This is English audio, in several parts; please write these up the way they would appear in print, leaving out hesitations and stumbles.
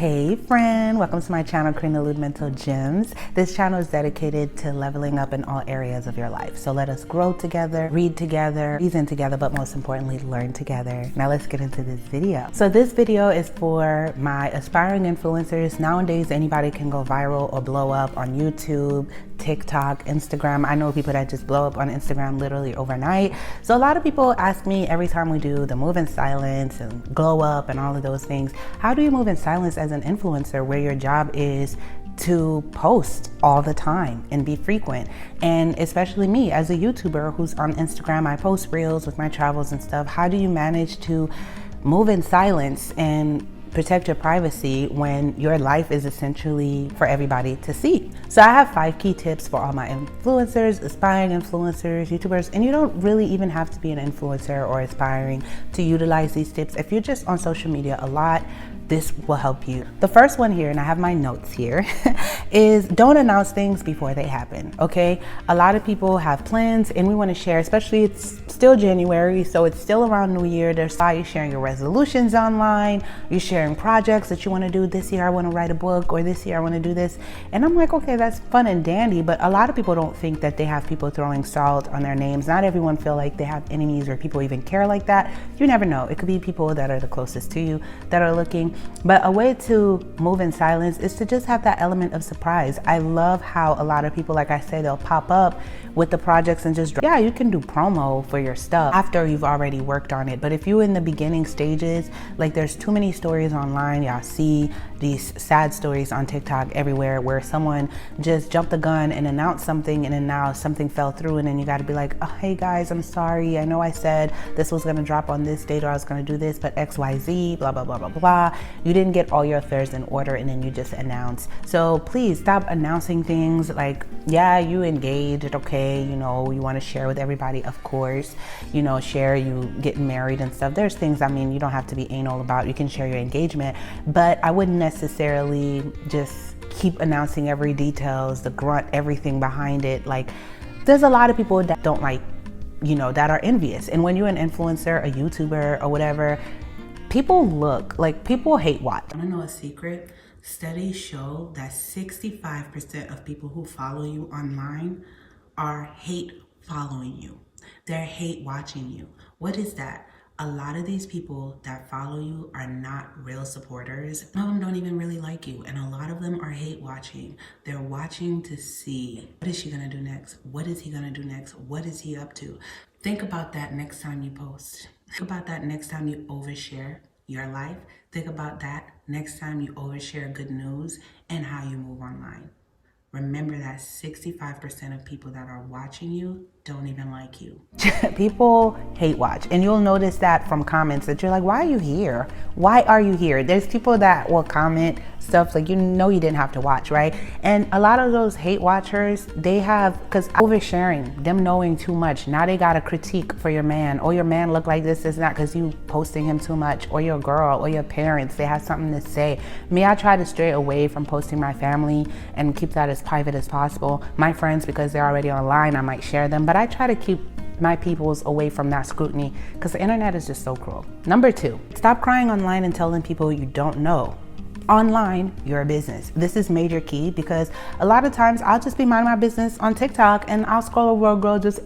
Hey friend, welcome to my channel, KarineAlourde Mental Gems. This channel is dedicated to leveling up in all areas of your life. So let us grow together, read together, reason together, but most importantly, learn together. Now let's get into this video. So this video is for my aspiring influencers. Nowadays, anybody can go viral or blow up on YouTube, TikTok, Instagram. I know people that just blow up on Instagram literally overnight. So a lot of people ask me every time we do the move in silence and glow up and all of those things, how do you move in silence as an influencer where your job is to post all the time and be frequent? And especially me as a YouTuber who's on Instagram, I post reels with my travels and stuff. How do you manage to move in silence and protect your privacy when your life is essentially for everybody to see? So I have 5 key tips for all my influencers, aspiring influencers, YouTubers, and you don't really even have to be an influencer or aspiring to utilize these tips. If you're just on social media a lot, this will help you. The first one here, and I have my notes here, is don't announce things before they happen, okay? A lot of people have plans and we want to share, especially it's still January, so it's still around New Year. There's why you're sharing your resolutions online, you're sharing projects that you want to do. This year I want to write a book, or this year I want to do this. And I'm like, okay, that's fun and dandy, but a lot of people don't think that they have people throwing salt on their names. Not everyone feel like they have enemies or people even care like that. You never know. It could be people that are the closest to you that are looking. But a way to move in silence is to just have that element of surprise. I love how a lot of people, like I say, they'll pop up with the projects and just, yeah, you can do promo for your stuff after you've already worked on it. But if you're in the beginning stages, like there's too many stories online. Y'all see these sad stories on TikTok everywhere where someone just jumped the gun and announced something and then now something fell through, and then you got to be like, oh, hey guys, I'm sorry. I know I said this was going to drop on this date or I was going to do this, but XYZ, blah, blah, blah, blah, blah. You didn't get all your affairs in order and then you just announced. So please stop announcing things like, yeah, you engaged, okay, you know, you want to share with everybody, of course, you know, share you getting married and stuff. There's things, I mean, you don't have to be anal about. You can share your engagement, but I wouldn't necessarily just keep announcing every details, the grunt, everything behind it. Like, there's a lot of people that don't like, you know, that are envious. And when you're an influencer, a YouTuber or whatever, people look like, people hate watch. I don't know a secret. Studies show that 65% of people who follow you online are hate following you. They're hate watching you. What is that? A lot of these people that follow you are not real supporters. Some of them don't even really like you, and a lot of them are hate watching. They're watching to see, what is she gonna do next? What is he gonna do next? What is he up to? Think about that next time you post. Think about that next time you overshare your life. Think about that next time you overshare good news and how you move online. Remember that 65% of people that are watching you don't even like you. People hate watch, and you'll notice that from comments that you're like, why are you here? Why are you here? There's people that will comment stuff like, you know, you didn't have to watch, right? And a lot of those hate watchers, they have, because oversharing, them knowing too much, now they got a critique for your man, or your man look like this, not because you posting him too much, or your girl, or your parents, they have something to say. Me, I try to stray away from posting my family and keep that as private as possible. My friends, because they're already online, I might share them, but I try to keep my peoples away from that scrutiny because the internet is just so cruel. Number 2, stop crying online and telling people you don't know. Online, you're a business. This is major key, because a lot of times I'll just be minding my business on TikTok and I'll scroll over a girl just,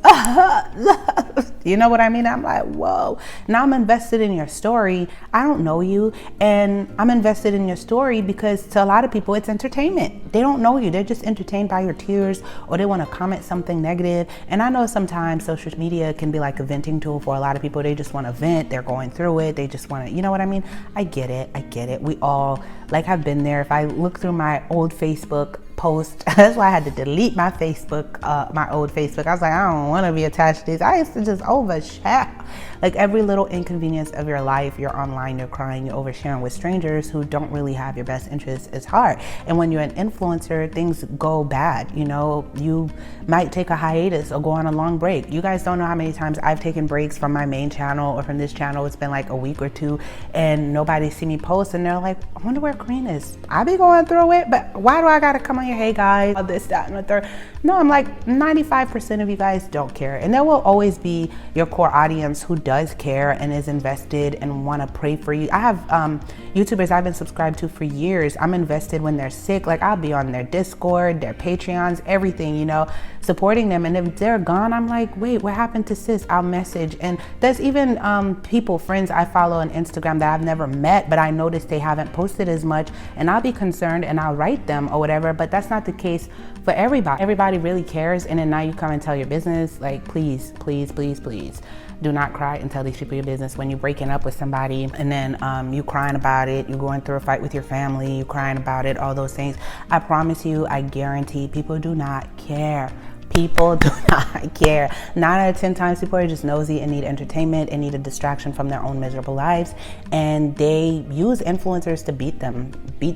you know what I mean? I'm like, whoa. Now I'm invested in your story. I don't know you, and I'm invested in your story because to a lot of people it's entertainment. They don't know you. They're just entertained by your tears, or they want to comment something negative. And I know sometimes social media can be like a venting tool for a lot of people. They just want to vent. They're going through it. They just want to, you know what I mean? I get it. I get it. We all, like, I've been there. If I look through my old Facebook post, that's why I had to delete my Facebook, my old Facebook. I was like, I don't want to be attached to this. I used to just overshare. Like, every little inconvenience of your life, you're online, you're crying, you're oversharing with strangers who don't really have your best interests. It's hard. And when you're an influencer, things go bad. You know, you might take a hiatus or go on a long break. You guys don't know how many times I've taken breaks from my main channel or from this channel. It's been like a week or 2 and nobody see me post, and they're like, I wonder where Karine is. I be going through it, but why do I gotta come on here, hey guys, all this, that, and the third? No, I'm like, 95% of you guys don't care. And there will always be your core audience who does care and is invested and want to pray for you. I have YouTubers I've been subscribed to for years. I'm invested when they're sick. Like, I'll be on their Discord, their Patreons, everything, you know, supporting them. And if they're gone, I'm like, wait, what happened to sis? I'll message. And there's even friends I follow on Instagram that I've never met, but I noticed they haven't posted as much, and I'll be concerned and I'll write them or whatever. But that's not the case for everybody. Everybody really cares. And then now you come and tell your business, like, please, please, please, please do not cry and tell these people your business when you're breaking up with somebody, and then you crying about it, you're going through a fight with your family, you crying about it, all those things. I promise you, I guarantee people do not care. People do not care. 9 out of 10 times people are just nosy and need entertainment and need a distraction from their own miserable lives, and they use influencers to beat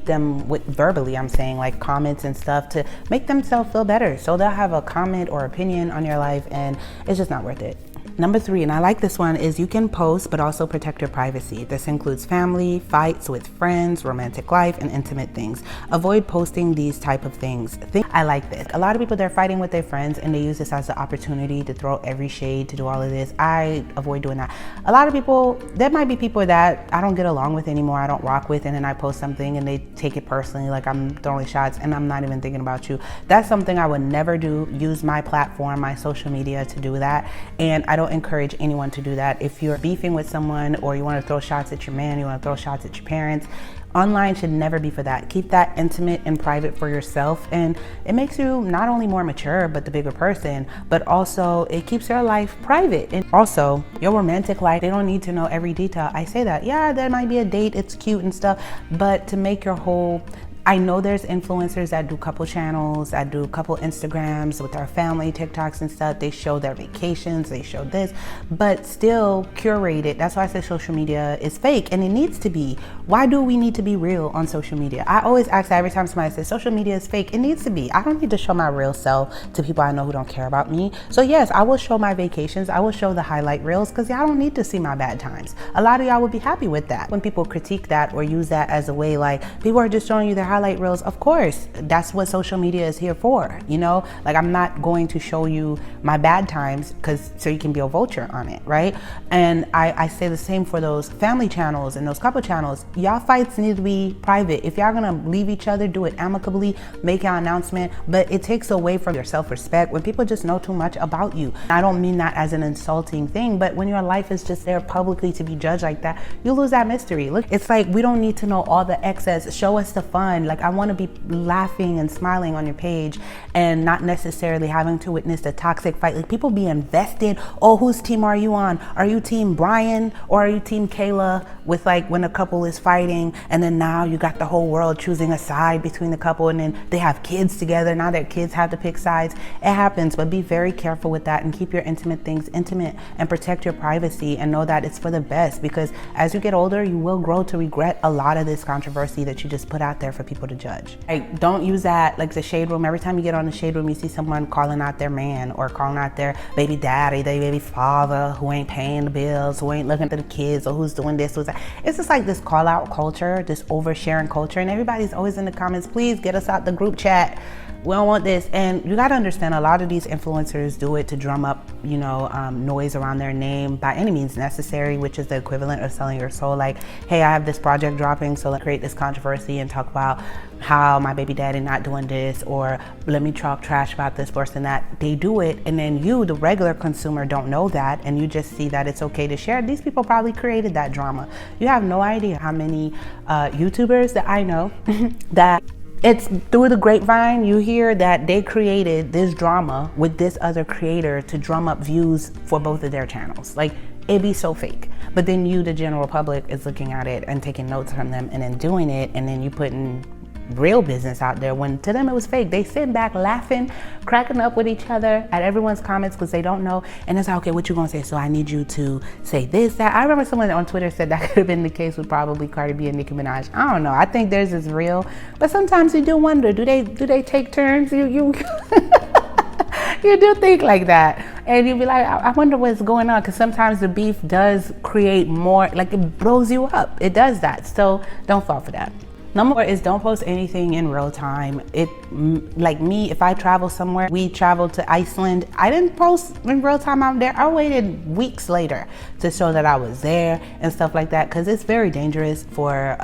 them with verbally, I'm saying, like comments and stuff, to make themselves feel better. So they'll have a comment or opinion on your life, and it's just not worth it. Number 3, and I like this one, is you can post but also protect your privacy. This includes family, fights with friends, romantic life, and intimate things. Avoid posting these type of things. I like this. A lot of people, they're fighting with their friends and they use this as an opportunity to throw every shade, to do all of this. I avoid doing that. A lot of people, there might be people that I don't get along with anymore, I don't rock with, and then I post something and they take it personally, like I'm throwing shots and I'm not even thinking about you. That's something I would never do. Use my platform, my social media to do that, and I don't encourage anyone to do that. If you're beefing with someone, or you want to throw shots at your man, you want to throw shots at your parents, online should never be for that. Keep that intimate and private for yourself, and it makes you not only more mature, but the bigger person, but also it keeps your life private. And also your romantic life, they don't need to know every detail. I say that, yeah, there might be a date, it's cute and stuff, but to make your whole, I know there's influencers that do couple channels, that do couple Instagrams with our family, TikToks and stuff. They show their vacations, they show this, but still curated. That's why I say social media is fake, and it needs to be. Why do we need to be real on social media? I always ask that every time somebody says social media is fake. It needs to be. I don't need to show my real self to people I know who don't care about me. So yes, I will show my vacations. I will show the highlight reels, because y'all don't need to see my bad times. A lot of y'all would be happy with that. When people critique that or use that as a way, like, people are just showing you their highlight reels, of course, that's what social media is here for, you know? Like, I'm not going to show you my bad times so you can be a vulture on it, right? And I say the same for those family channels and those couple channels. Y'all fights need to be private. If y'all gonna leave each other, do it amicably, make an announcement, but it takes away from your self-respect when people just know too much about you. I don't mean that as an insulting thing, but when your life is just there publicly to be judged like that, you lose that mystery. Look, it's like, we don't need to know all the excess. Show us the fun. Like, I want to be laughing and smiling on your page and not necessarily having to witness the toxic fight. Like, people be invested. Oh, whose team are you on? Are you team Brian or are you team Kayla? With, like, when a couple is fighting, and then now you got the whole world choosing a side between the couple, and then they have kids together. Now their kids have to pick sides. It happens, but be very careful with that and keep your intimate things intimate and protect your privacy, and know that it's for the best, because as you get older, you will grow to regret a lot of this controversy that you just put out there for people to judge. Like, don't use that, like the shade room. Every time you get on the shade room, you see someone calling out their man or calling out their baby daddy, their baby father, who ain't paying the bills, who ain't looking at the kids, or who's doing this, who's that. It's just like this call out culture, this oversharing culture, and everybody's always in the comments, please get us out the group chat. We don't want this. And you got to understand, a lot of these influencers do it to drum up, you know, noise around their name by any means necessary, which is the equivalent of selling your soul. Like, hey, I have this project dropping, so let's create this controversy and talk about how my baby daddy not doing this, or let me talk trash about this person. That they do it, and then you, the regular consumer, don't know that, and you just see that it's okay to share. These people probably created that drama. You have no idea how many YouTubers that I know that it's through the grapevine, you hear that they created this drama with this other creator to drum up views for both of their channels. Like, it'd be so fake. But then you, the general public, is looking at it and taking notes from them and then doing it, and then you putting real business out there when to them it was fake. They sit back laughing, cracking up with each other at everyone's comments because they don't know. And it's like, okay, what you gonna say? So I need you to say this, that. I remember someone on Twitter said that could have been the case with probably Cardi B and Nicki Minaj. I don't know. I think theirs is real, but sometimes you do wonder, do they take turns? You you do think like that, and you'd be like, I wonder what's going on, because sometimes the beef does create more, like, it blows you up. It does that. So don't fall for that. Number 4 is don't post anything in real time. Like me, if I travel somewhere, we traveled to Iceland, I didn't post in real time I'm there. I waited weeks later to show that I was there and stuff like that, because it's very dangerous for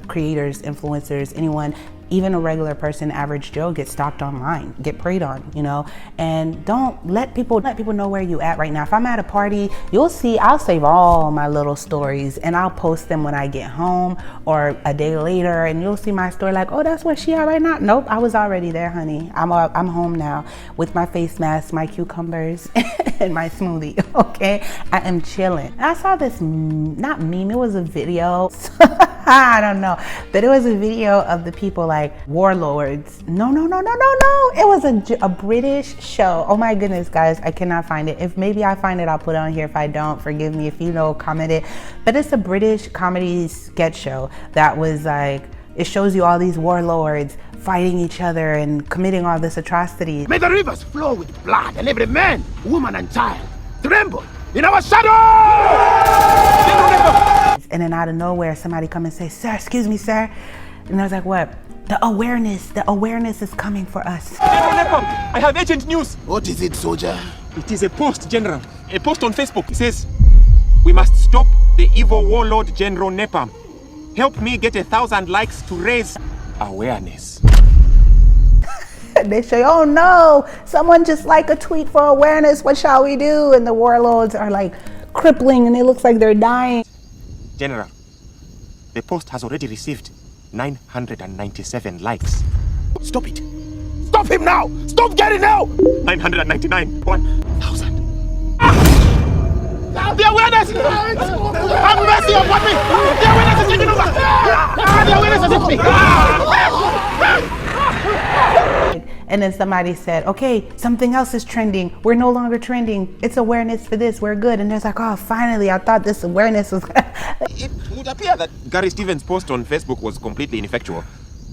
creators, influencers, anyone, even a regular person, average Joe, get stalked online, get preyed on, you know. And don't let people know where you at right now. If I'm at a party, you'll see I'll save all my little stories and I'll post them when I get home or a day later, and you'll see my story like, oh, that's where she at right now. Nope, I was already there, honey. I'm home now with my face mask, my cucumbers, and my smoothie. Okay, I am chilling. I saw this, not meme, it was a video. I don't know, but it was a video of the people like warlords. No. It was a British show. Oh my goodness, guys, I cannot find it. If maybe I find it, I'll put it on here. If I don't, forgive me. If you know, comment it. But it's a British comedy sketch show that was like, it shows you all these warlords fighting each other and committing all this atrocity. May the rivers flow with blood, and every man, woman, and child tremble in our shadow! And then out of nowhere, somebody come and say, sir, excuse me, sir. And I was like, what? The awareness is coming for us. General Nepom, I have urgent news. What is it, soldier? It is a post, General. A post on Facebook. It says, we must stop the evil warlord General Nepom. Help me get 1,000 likes to raise awareness. They say, oh no, someone just like a tweet for awareness. What shall we do? And the warlords are like crippling and it looks like they're dying. General, the post has already received 997 likes. Stop it. Stop him now. Stop getting out. 999. 1,000. The awareness! Have mercy upon me! The awareness is taking over! The awareness has hit me! And then somebody said, okay, something else is trending. We're no longer trending. It's awareness for this. We're good. And there's like, oh, finally, I thought this awareness was It would appear that Gary Stevens' post on Facebook was completely ineffectual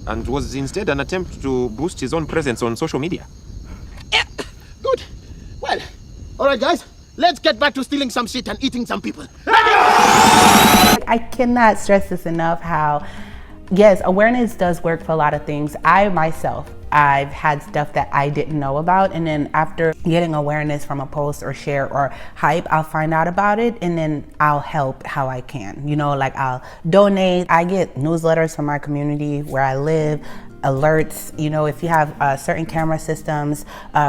and was instead an attempt to boost his own presence on social media. Yeah. Good. Well, all right, guys. Let's get back to stealing some shit and eating some people. I cannot stress this enough how, yes, awareness does work for a lot of things. I've had stuff that I didn't know about, and then after getting awareness from a post or share or hype, I'll find out about it and then I'll help how I can. You know, like I'll donate. I get newsletters from my community where I live, alerts. You know, if you have certain camera systems,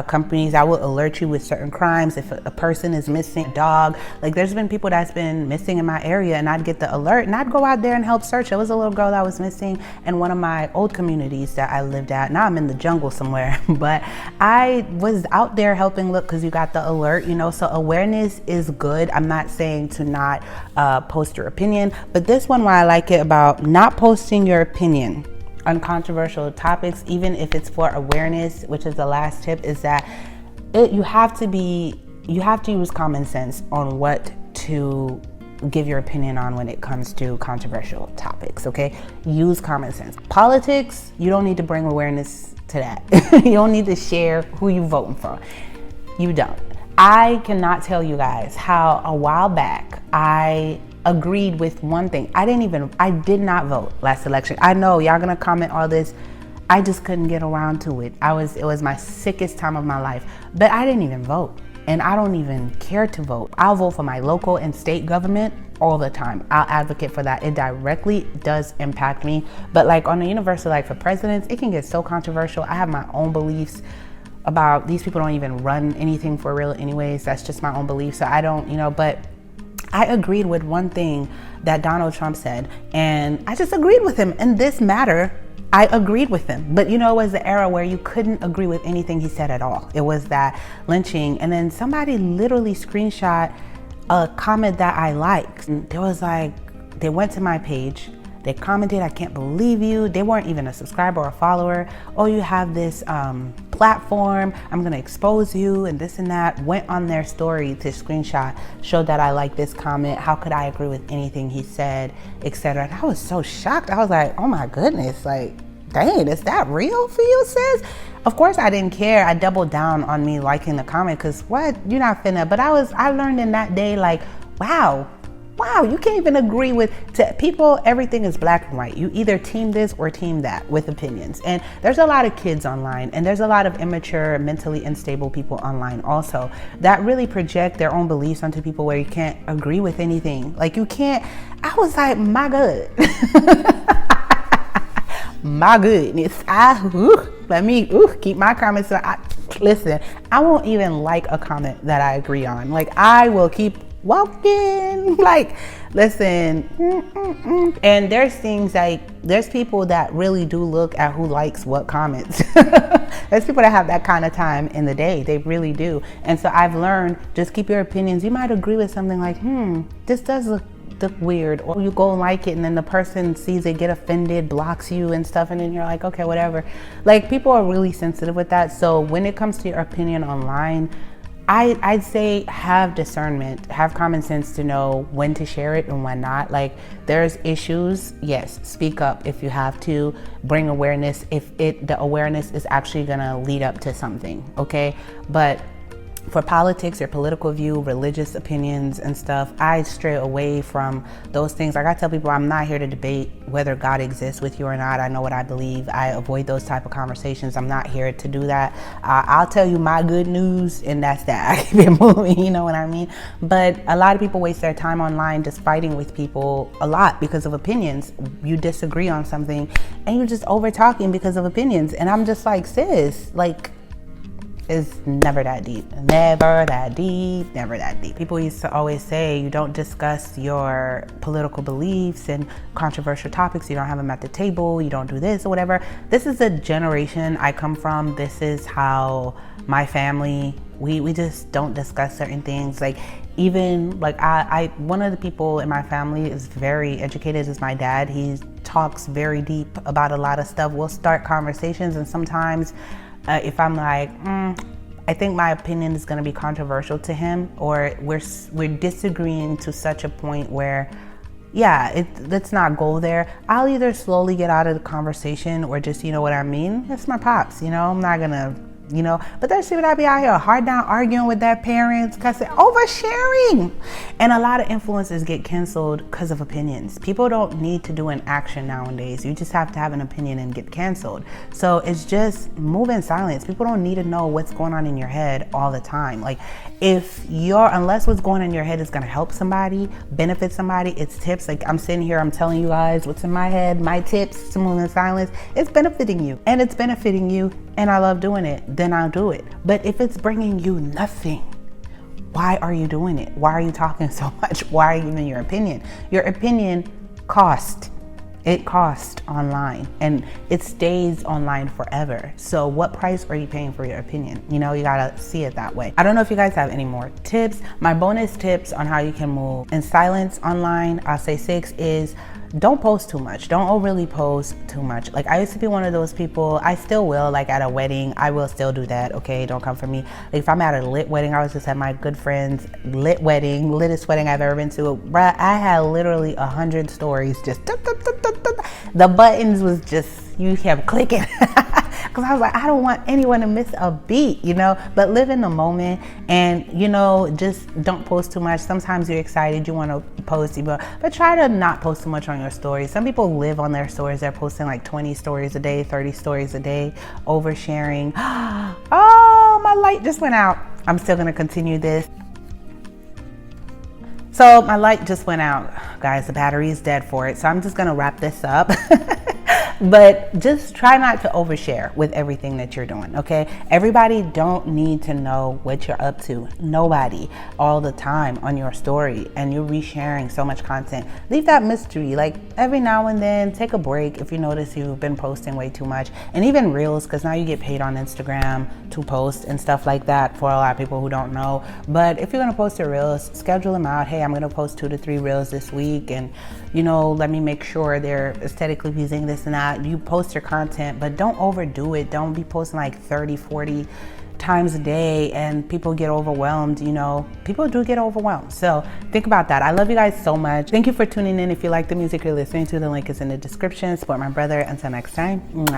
companies that will alert you with certain crimes. If a person is missing, a dog, like there's been people that's been missing in my area, and I'd get the alert and I'd go out there and help search. There was a little girl that was missing in one of my old communities that I lived at. Now I'm in the jungle somewhere, but I was out there helping look because you got the alert, you know. So awareness is good. I'm not saying to not post your opinion, but this one, why I like it about not posting your opinion on controversial topics, even if it's for awareness, which is the last tip, is that you have to use common sense on what to give your opinion on when it comes to controversial topics. Okay, use common sense. Politics, you don't need to bring awareness to that. You don't need to share who you voting for. You don't. I cannot tell you guys how a while back I agreed with one thing. I did not vote last election. I know y'all gonna comment all this. I just couldn't get around to it. It was my sickest time of my life, but I didn't even vote. And I don't even care to vote. I'll vote for my local and state government all the time. I'll advocate for that. It directly does impact me. But like on the universal, like for presidents, it can get so controversial. I have my own beliefs about these people don't even run anything for real anyways. That's just my own belief. So I don't, but I agreed with one thing that Donald Trump said, and I just agreed with him. In this matter, I agreed with him. But it was the era where you couldn't agree with anything he said at all. It was that lynching. And then somebody literally screenshot a comment that I liked. And there was like, they went to my page, they commented, I can't believe you. They weren't even a subscriber or a follower. Oh, you have this platform, I'm gonna expose you and this and that. Went on their story to screenshot, showed that I like this comment. How could I agree with anything he said, etc. And I was so shocked. I was like, oh my goodness, like, dang, is that real for you, sis? Of course I didn't care. I doubled down on me liking the comment, because what? You're not finna. But I learned in that day, like, wow, wow, you can't even agree with, to people, everything is black and white. You either team this or team that with opinions. And there's a lot of kids online, and there's a lot of immature, mentally unstable people online also that really project their own beliefs onto people where you can't agree with anything. Like you can't, I was like, my God. My goodness, let me keep my comments. Listen, I won't even like a comment that I agree on. Like I will keep walking. Like, listen, and there's things like, there's people that really do look at who likes what comments. There's people that have that kind of time in the day. They really do. And so I've learned, just keep your opinions. You might agree with something like, this does look weird, or you go like it and then the person sees it, get offended, blocks you and stuff, and then you're like, okay, whatever. Like people are really sensitive with that. So when it comes to your opinion online, I'd say have discernment, have common sense to know when to share it and when not. Like there's issues, yes, speak up if you have to, bring awareness if the awareness is actually gonna lead up to something, okay? But for politics or political view, religious opinions and stuff, I stray away from those things. Like I tell people, I'm not here to debate whether God exists with you or not. I know what I believe. I avoid those type of conversations. I'm not here to do that. I'll tell you my good news, and that's that. I keep it moving, you know what I mean? But a lot of people waste their time online just fighting with people a lot because of opinions. You disagree on something and you're just over talking because of opinions. And I'm just like, sis, like, it's never that deep, never that deep, never that deep. People used to always say you don't discuss your political beliefs and controversial topics. You don't have them at the table. You don't do this or whatever. This is the generation I come from. This is how my family, we just don't discuss certain things. Like even like I one of the people in my family is very educated, is my dad. He talks very deep about a lot of stuff. We'll start conversations, and sometimes if I'm like, I think my opinion is going to be controversial to him, or we're disagreeing to such a point where, yeah, let's not go there. I'll either slowly get out of the conversation or just, you know what I mean? It's my pops, you know, I'm not going to, you know, but there's people that be out here hard down arguing with their parents because they're oversharing. And a lot of influencers get canceled because of opinions. People don't need to do an action nowadays. You just have to have an opinion and get canceled. So it's just move in silence. People don't need to know what's going on in your head all the time. Like unless what's going on in your head is going to help somebody, benefit somebody, it's tips. Like I'm sitting here, I'm telling you guys what's in my head, my tips to move in silence. It's benefiting you, and it's benefiting you, and I love doing it, then I'll do it. But if it's bringing you nothing, why are you doing it? Why are you talking so much? Why are you giving your opinion? Your opinion costs. It costs online, and it stays online forever. So what price are you paying for your opinion? You know, you gotta see it that way. I don't know if you guys have any more tips. My bonus tips on how you can move in silence online, I'll say 6 is, don't post too much. Don't overly post too much. Like I used to be one of those people, I still will, like at a wedding, I will still do that, okay? Don't come for me. Like if I'm at a lit wedding, I was just at my good friend's lit wedding, littest wedding I've ever been to. Bruh, I had literally 100 stories, just the buttons was just, you kept clicking. Because I was like, I don't want anyone to miss a beat, you know, but live in the moment, and, you know, just don't post too much. Sometimes you're excited, you want to post, but try to not post too much on your stories. Some people live on their stories. They're posting like 20 stories a day, 30 stories a day, oversharing. Oh, my light just went out. I'm still going to continue this. So my light just went out, guys. The battery is dead for it. So I'm just going to wrap this up. But just try not to overshare with everything that you're doing, okay? Everybody don't need to know what you're up to. Nobody all the time on your story, and you're resharing so much content. Leave that mystery. Like every now and then, take a break if you notice you've been posting way too much. And even reels, because now you get paid on Instagram to post and stuff like that for a lot of people who don't know. But if you're gonna post your reels, schedule them out. Hey, I'm gonna post 2 to 3 reels this week, and you know, let me make sure they're aesthetically pleasing, this and that. You post your content, but don't overdo it. Don't be posting like 30, 40 times a day and people get overwhelmed. You know, people do get overwhelmed. So think about that. I love you guys so much. Thank you for tuning in. If you like the music you're listening to, the link is in the description. Support my brother. Until next time. Mwah.